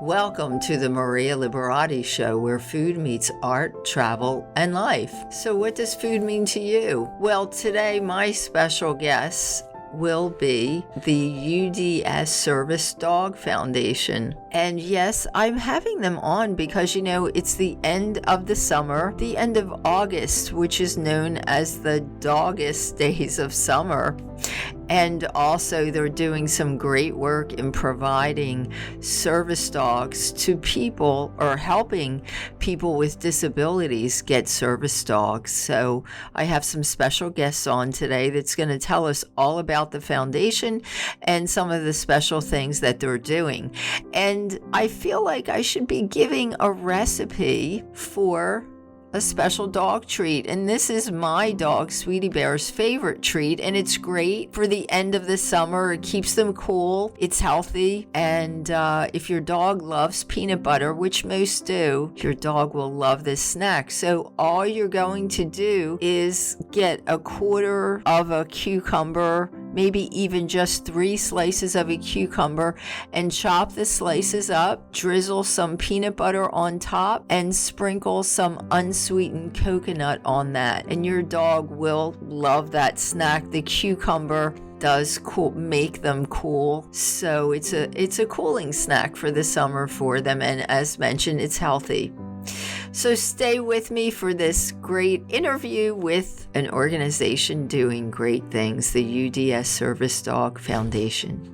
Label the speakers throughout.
Speaker 1: Welcome to the Maria Liberati Show, where food meets art, travel, and life. So what does food mean to you? Well, today my special guests will be the UDS Service Dog Foundation. And yes, I'm having them on because, it's the end of the summer, the end of August, which is known as the Dog-ust days of summer. And also they're doing some great work in providing service dogs to people, or helping people with disabilities get service dogs. So I have some special guests on today that's going to tell us all about the foundation and some of the special things that they're doing. And I feel like I should be giving a recipe for a special dog treat, and this is my dog Sweetie Bear's favorite treat, and it's great for the end of the summer. It keeps them cool, it's healthy, and if your dog loves peanut butter, which most do, your dog will love this snack. So all you're going to do is get a quarter of a cucumber, maybe even just 3 slices of a cucumber, and chop the slices up, drizzle some peanut butter on top, and sprinkle some unsweetened coconut on that. And your dog will love that snack. The cucumber does make them cool, so it's a cooling snack for the summer for them, and as mentioned, it's healthy. So stay with me for this great interview with an organization doing great things, the UDS Service Dog Foundation.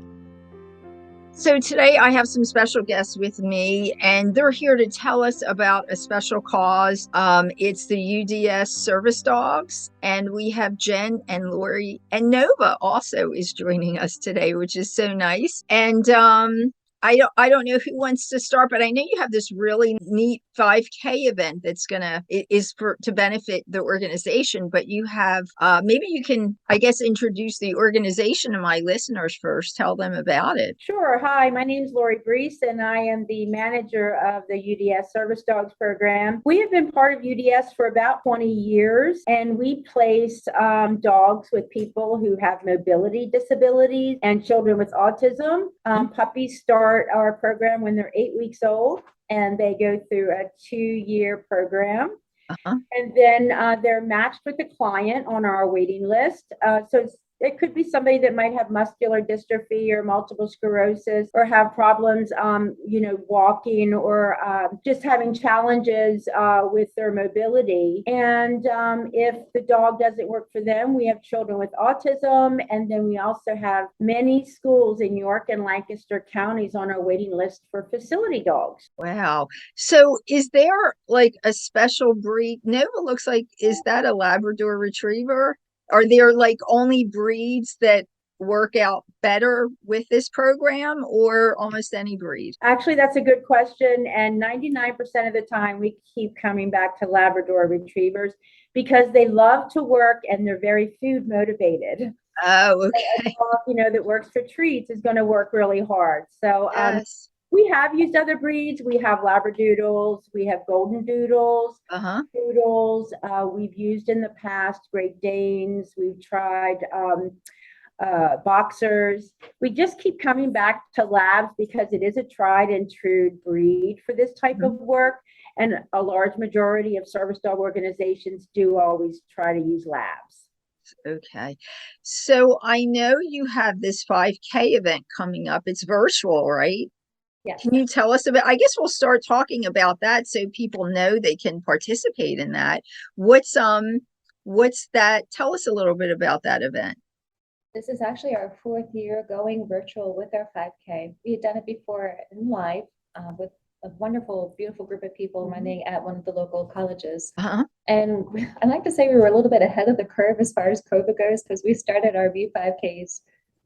Speaker 1: So today I have some special guests with me, and they're here to tell us about a special cause. It's the UDS Service Dogs, and we have Jen and Lori, and Nova also is joining us today, which is so nice. And I don't know who wants to start, but I know you have this really neat 5K event that's to benefit the organization. But you have maybe you can, I guess, introduce the organization to my listeners first. Tell them about it.
Speaker 2: Sure. Hi, my name is Lori Brees, and I am the manager of the UDS Service Dogs program. We have been part of UDS for about 20 years, and we place dogs with people who have mobility disabilities and children with autism. Puppies start our program when they're 8 weeks old, and they go through a 2-year program. And then they're matched with a client on our waiting list. So it could be somebody that might have muscular dystrophy or multiple sclerosis, or have problems, walking, or just having challenges with their mobility. And if the dog doesn't work for them, we have children with autism. And then we also have many schools in York and Lancaster counties on our waiting list for facility dogs.
Speaker 1: Wow. So is there like a special breed? Nova looks like, is that a Labrador Retriever? Are there like only breeds that work out better with this program, or almost any breed?
Speaker 2: Actually, that's a good question. And 99% of the time, we keep coming back to Labrador Retrievers because they love to work and they're very food motivated.
Speaker 1: Oh, okay.
Speaker 2: A dog, that works for treats is going to work really hard. So
Speaker 1: Yes.
Speaker 2: We have used other breeds. We have Labradoodles, we have Golden Doodles, Doodles. We've used in the past Great Danes. We've tried Boxers. We just keep coming back to Labs because it is a tried and true breed for this type of work. And a large majority of service dog organizations do always try to use Labs.
Speaker 1: Okay. So I know you have this 5K event coming up. It's virtual, right?
Speaker 2: Yes.
Speaker 1: Can you tell us about, I guess we'll start talking about that so people know they can participate in that. What's that? Tell us a little bit about that event.
Speaker 3: This is actually our 4th year going virtual with our 5K. We had done it before in live with a wonderful, beautiful group of people running at one of the local colleges. And I like to say we were a little bit ahead of the curve as far as COVID goes, because we started our V5Ks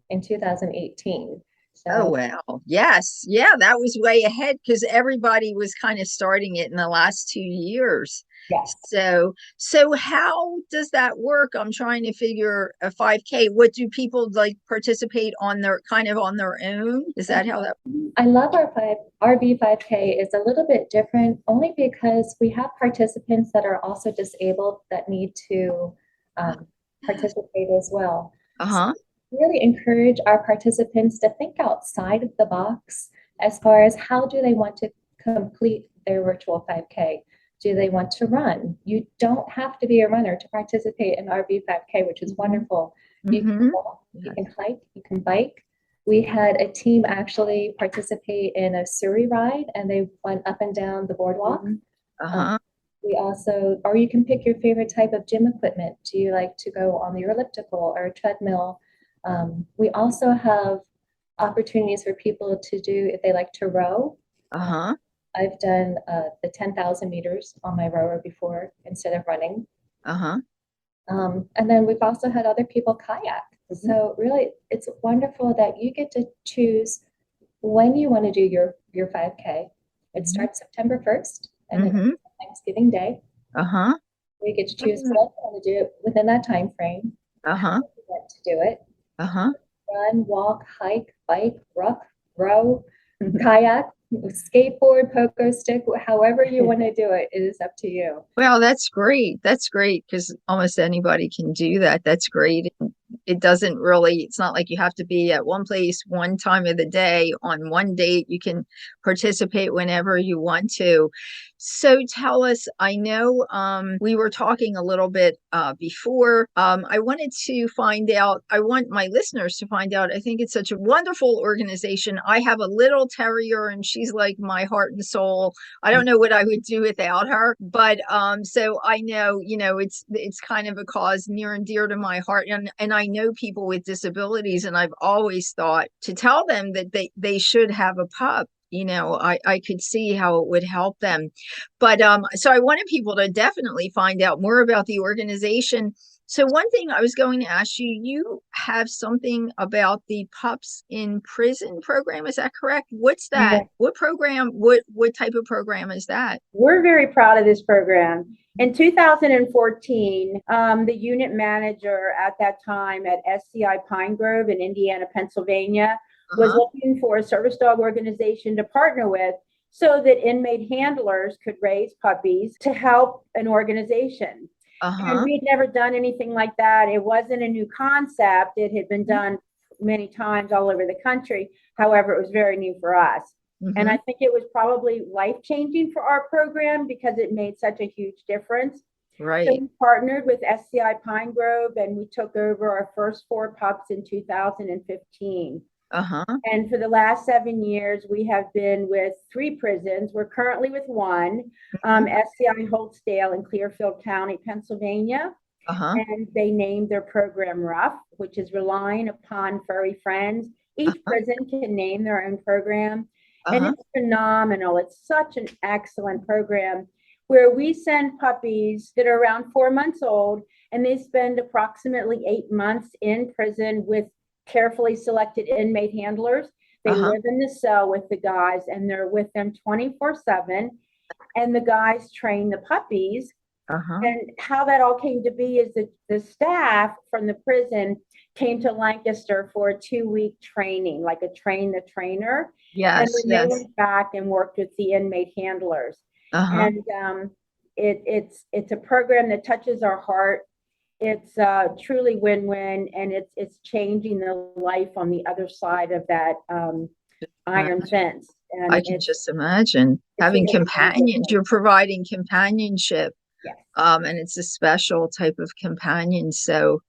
Speaker 3: in 2018. So,
Speaker 1: oh, wow. Yes. Yeah, that was way ahead because everybody was kind of starting it in the last 2 years.
Speaker 2: Yes.
Speaker 1: So how does that work? I'm trying to figure a 5K. What do people like participate on their own? Is that how that?
Speaker 3: I love our V5K is a little bit different only because we have participants that are also disabled that need to participate as well. So really encourage our participants to think outside of the box as far as how do they want to complete their virtual 5K. Do they want to run? You don't have to be a runner to participate in RV 5K, which is wonderful. You can walk, you can hike, you can bike. We had a team actually participate in a Surrey ride, and they went up and down the boardwalk. We also, or you can pick your favorite type of gym equipment. Do you like to go on your elliptical or a treadmill? We also have opportunities for people to do if they like to row. I've done the 10,000 meters on my rower before instead of running. And then we've also had other people kayak. So really, it's wonderful that you get to choose when you want to do your 5K. It starts September 1st and then Thanksgiving Day. You get to choose when you want to do it within that time frame. You want to do it. Run, walk, hike, bike, row, kayak, skateboard, pogo stick, however you want to do it, it is up to you.
Speaker 1: Well, that's great. That's great because almost anybody can do that. That's great. It doesn't really, it's not like you have to be at one place one time of the day on one date. You can participate whenever you want to. So tell us, I know we were talking a little bit before. I wanted to find out, I want my listeners to find out, I think it's such a wonderful organization. I have a little terrier and she's like my heart and soul. I don't know what I would do without her, but so I know, it's kind of a cause near and dear to my heart. And I know people with disabilities, and I've always thought to tell them that they should have a pup. I could see how it would help them. But so I wanted people to definitely find out more about the organization. So one thing I was going to ask you, you have something about the Pups in Prison program. Is that correct? What's that? What program, what type of program is that?
Speaker 2: We're very proud of this program. In 2014, the unit manager at that time at SCI Pine Grove in Indiana, Pennsylvania, was looking for a service dog organization to partner with so that inmate handlers could raise puppies to help an organization. And we'd never done anything like that. It wasn't a new concept. It had been done many times all over the country. However, it was very new for us. And I think it was probably life-changing for our program because it made such a huge difference.
Speaker 1: Right.
Speaker 2: So we partnered with SCI Pine Grove and we took over our first 4 pups in 2015. And for the last 7 years, we have been with 3 prisons. We're currently with 1, SCI Holtsdale in Clearfield County, Pennsylvania. And they named their program Rough, which is relying upon furry friends. Each prison can name their own program. And it's phenomenal. It's such an excellent program where we send puppies that are around 4 months old, and they spend approximately 8 months in prison with carefully selected inmate handlers. They live in the cell with the guys and they're with them 24/7. And the guys train the puppies. And how that all came to be is that the staff from the prison came to Lancaster for a 2-week training, like a train the trainer. And then they went back and worked with the inmate handlers. And it's a program that touches our heart. It's truly win-win, and it's changing the life on the other side of that iron fence. And
Speaker 1: I can just imagine having companions. You're providing companionship, and it's a special type of companion. So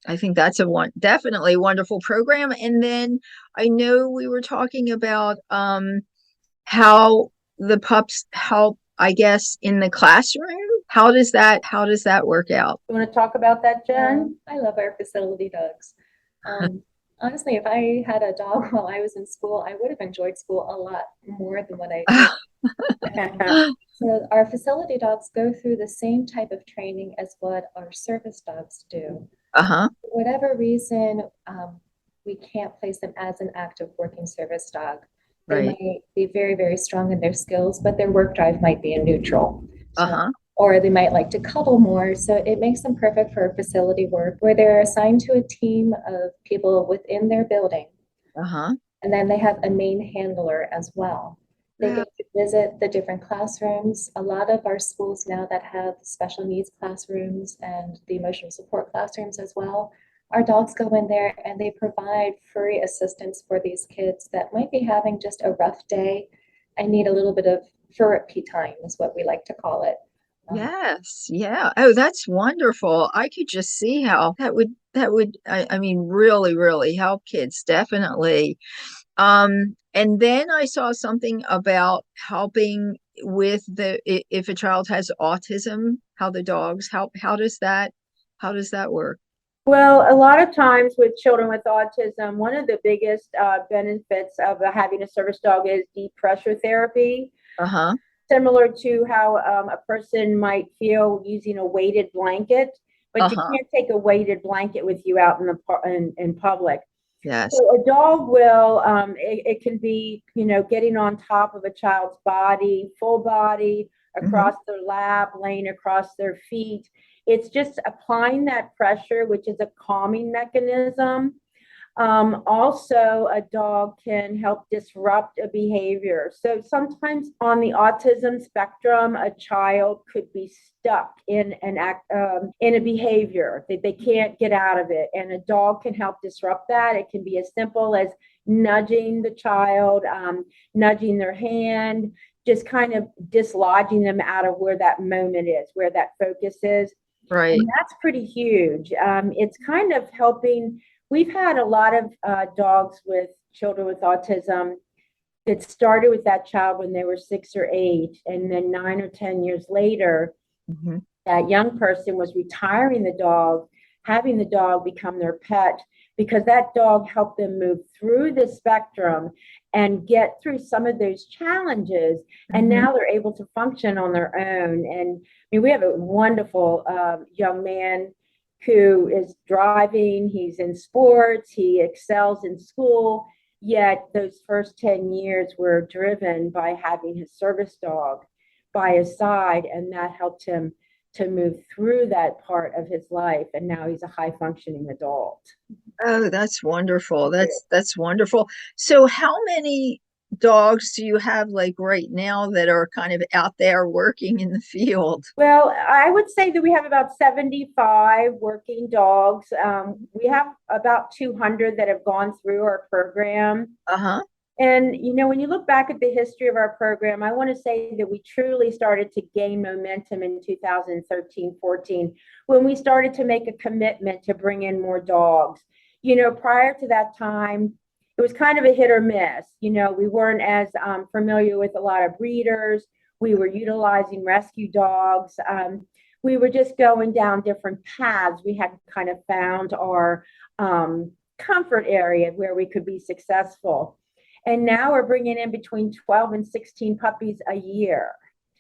Speaker 1: I think that's definitely wonderful program. And then I know we were talking about how the pups help, I guess, in the classroom. How does that work out?
Speaker 2: You want to talk about that, Jen?
Speaker 3: I love our facility dogs. Honestly, if I had a dog while I was in school, I would have enjoyed school a lot more than what I did. So our facility dogs go through the same type of training as what our service dogs do. For whatever reason, we can't place them as an active working service dog. They might be very, very strong in their skills, but their work drive might be in neutral. Or they might like to cuddle more. So it makes them perfect for facility work where they're assigned to a team of people within their building. And then they have a main handler as well. They get to visit the different classrooms. A lot of our schools now that have special needs classrooms and the emotional support classrooms as well our dogs go in there and they provide furry assistance for these kids that might be having just a rough day. I need a little bit of therapy time is what we like to call it.
Speaker 1: Yes, yeah. Oh, that's wonderful. I could just see how I mean, really, really help kids, definitely. And then I saw something about helping with if a child has autism, how the dogs help. How does that work?
Speaker 2: Well, a lot of times with children with autism, one of the biggest benefits of having a service dog is deep pressure therapy,
Speaker 1: Uh-huh.
Speaker 2: similar to how a person might feel using a weighted blanket, but you
Speaker 1: Uh-huh.
Speaker 2: can't take a weighted blanket with you out in public.
Speaker 1: Yes.
Speaker 2: So a dog will, it can be, getting on top of a child's body, full body,
Speaker 1: Hmm.
Speaker 2: across their lap, laying across their feet. It's just applying that pressure, which is a calming mechanism. Also, a dog can help disrupt a behavior. So sometimes on the autism spectrum, a child could be stuck in an act, in a behavior that they can't get out of it, and a dog can help disrupt that. It can be as simple as nudging the child, nudging their hand, just kind of dislodging them out of where that moment is, where that focus is.
Speaker 1: Right.
Speaker 2: And that's pretty huge. It's kind of helping. We've had a lot of dogs with children with autism that started with that child when they were 6 or 8, and then 9 or 10 years later,
Speaker 1: Hmm.
Speaker 2: that young person was retiring the dog, having the dog become their pet because that dog helped them move through the spectrum and get through some of those challenges. And
Speaker 1: Hmm.
Speaker 2: now they're able to function on their own. And I mean, we have a wonderful young man who is driving, he's in sports, he excels in school. Yet those first 10 years were driven by having his service dog by his side, and that helped him to move through that part of his life. And now he's a high functioning adult.
Speaker 1: Oh, that's wonderful. That's wonderful. So how many dogs do you have like right now that are kind of out there working in the field?
Speaker 2: Well, I would say that we have about 75 working dogs. We have about 200 that have gone through our program.
Speaker 1: Uh-huh.
Speaker 2: And, when you look back at the history of our program, I want to say that we truly started to gain momentum in 2013, 14, when we started to make a commitment to bring in more dogs. Prior to that time, it was kind of a hit or miss. We weren't as familiar with a lot of breeders. We were utilizing rescue dogs. We were just going down different paths. We had kind of found our comfort area where we could be successful. And now we're bringing in between 12 and 16 puppies a year.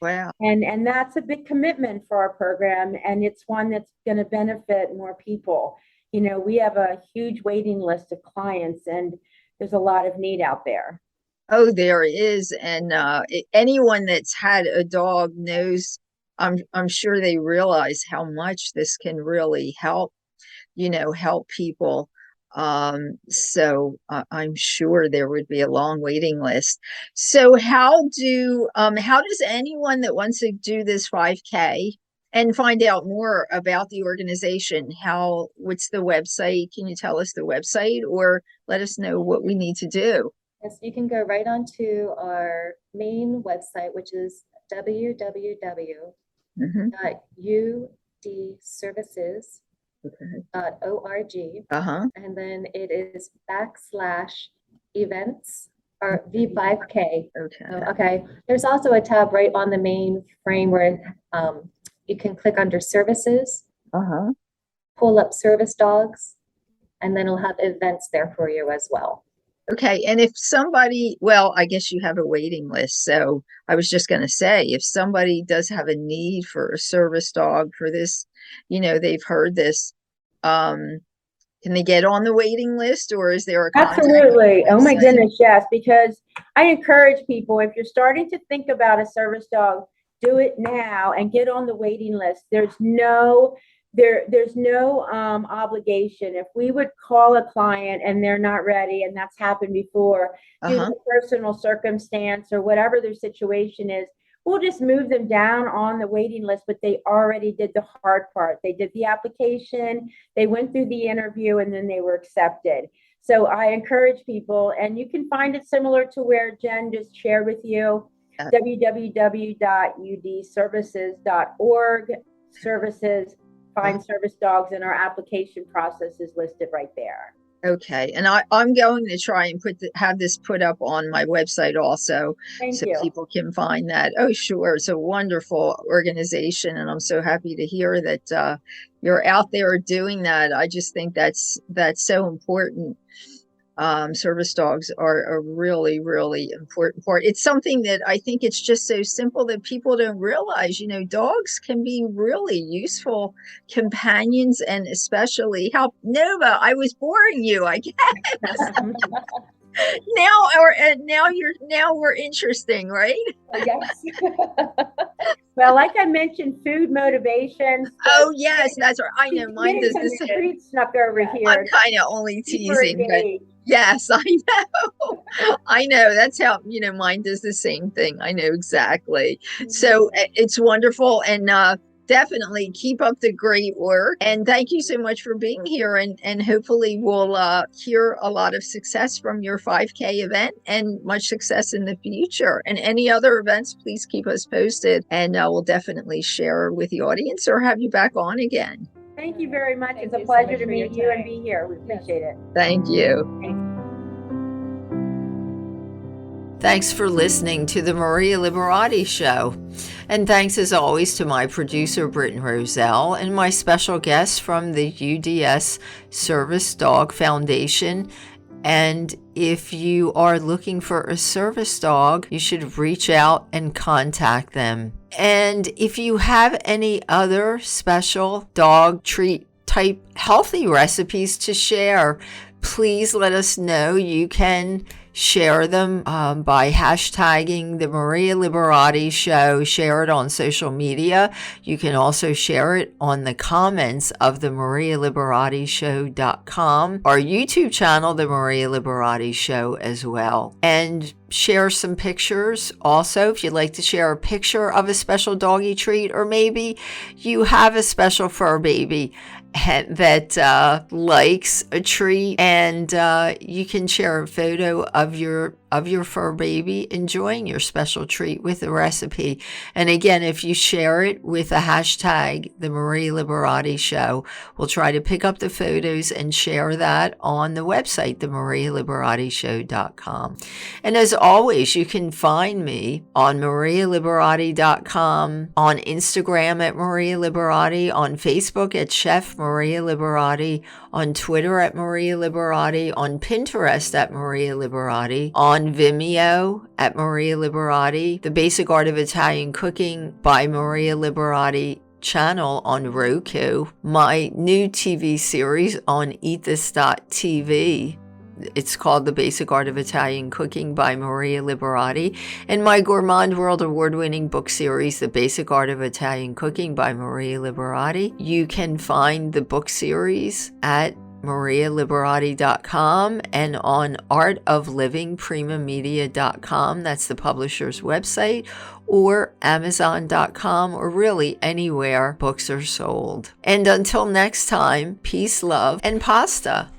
Speaker 1: Wow.
Speaker 2: And that's a big commitment for our program. And it's one that's going to benefit more people. We have a huge waiting list of clients, and there's a lot of need out there.
Speaker 1: Oh, there is. And anyone that's had a dog knows, I'm sure they realize how much this can really help, help people. So I'm sure there would be a long waiting list. So how does anyone that wants to do this 5K and find out more about the organization, what's the website? Can you tell us the website or let us know what we need to do?
Speaker 3: Yes, you can go right onto our main website, which is
Speaker 1: Hmm.
Speaker 3: www.udservices.org.
Speaker 1: Uh-huh.
Speaker 3: And then it is /events or V5K.
Speaker 1: Okay.
Speaker 3: Okay. There's also a tab right on the main frame where you can click under services,
Speaker 1: Uh-huh.
Speaker 3: pull up service dogs, and then it'll have events there for you as well.
Speaker 1: Okay, and if somebody, well, I guess you have a waiting list. So I was just going to say, if somebody does have a need for a service dog for this, they've heard this, um, can they get on the waiting list or is there a contact
Speaker 2: Absolutely. Oh my
Speaker 1: website?
Speaker 2: goodness, yes. Because I encourage people, if you're starting to think about a service dog, do it now and get on the waiting list. There's no obligation. If we would call a client and they're not ready, and that's happened before due
Speaker 1: Uh-huh.
Speaker 2: to personal circumstance or whatever their situation is, we'll just move them down on the waiting list, but they already did the hard part. They did the application, they went through the interview, and then they were accepted. So I encourage people, and you can find it similar to where Jen just shared with you, www.udservices.org, services, find service dogs, and our application process is listed right there.
Speaker 1: Okay, and I'm going to try and have this put up on my website also, so people can find that. Oh, sure. It's a wonderful organization, and I'm so happy to hear that you're out there doing that. I just think that's so important. Service dogs are a really, really important part. It's something that I think it's just so simple that people don't realize, dogs can be really useful companions, and especially help. Nova, I was boring you, I guess. Now we're interesting, right?
Speaker 3: Yes.
Speaker 2: Well, like I mentioned, food motivation.
Speaker 1: Oh, yes, that's right. I know mine does the same.
Speaker 2: Treats snuck over here.
Speaker 1: I'm kind of only teasing, but yes, I know. I know. That's how, mine does the same thing. I know exactly. Mm-hmm. So it's wonderful. And definitely keep up the great work. And thank you so much for being here. And hopefully we'll hear a lot of success from your 5K event, and much success in the future. And any other events, please keep us posted. And we'll definitely share with the audience or have you back on again.
Speaker 2: Thank you very much. It's a pleasure to meet you and be here. We appreciate it.
Speaker 1: Thank you. Thanks for listening to the Maria Liberati Show. And thanks as always to my producer, Britton Roselle, and my special guests from the UDS Service Dog Foundation. And if you are looking for a service dog, you should reach out and contact them. And if you have any other special dog treat type healthy recipes to share, please let us know. You can share them by hashtagging the Maria Liberati Show. Share it on social media. You can also share it on the comments of the MariaLiberatiShow.com, our YouTube channel, the Maria Liberati Show, as well. And share some pictures also if you'd like to share a picture of a special doggy treat, or maybe you have a special fur baby that likes a treat, and you can share a photo of your fur baby enjoying your special treat with a recipe. And again, if you share it with a hashtag, the Maria Liberati Show, we'll try to pick up the photos and share that on the website, the MariaLiberatishow.com. And as always, you can find me on MariaLiberati.com, on Instagram at Maria Liberati, on Facebook at Chef Maria Liberati, on Twitter at Maria Liberati, on Pinterest at Maria Liberati, on Vimeo at Maria Liberati, The Basic Art of Italian Cooking by Maria Liberati channel on Roku, my new TV series on eatthis.tv. It's called The Basic Art of Italian Cooking by Maria Liberati, and my Gourmand World Award-winning book series, The Basic Art of Italian Cooking by Maria Liberati. You can find the book series at MariaLiberati.com and on artoflivingprimamedia.com. That's the publisher's website, or Amazon.com, or really anywhere books are sold. And until next time, peace, love, and pasta.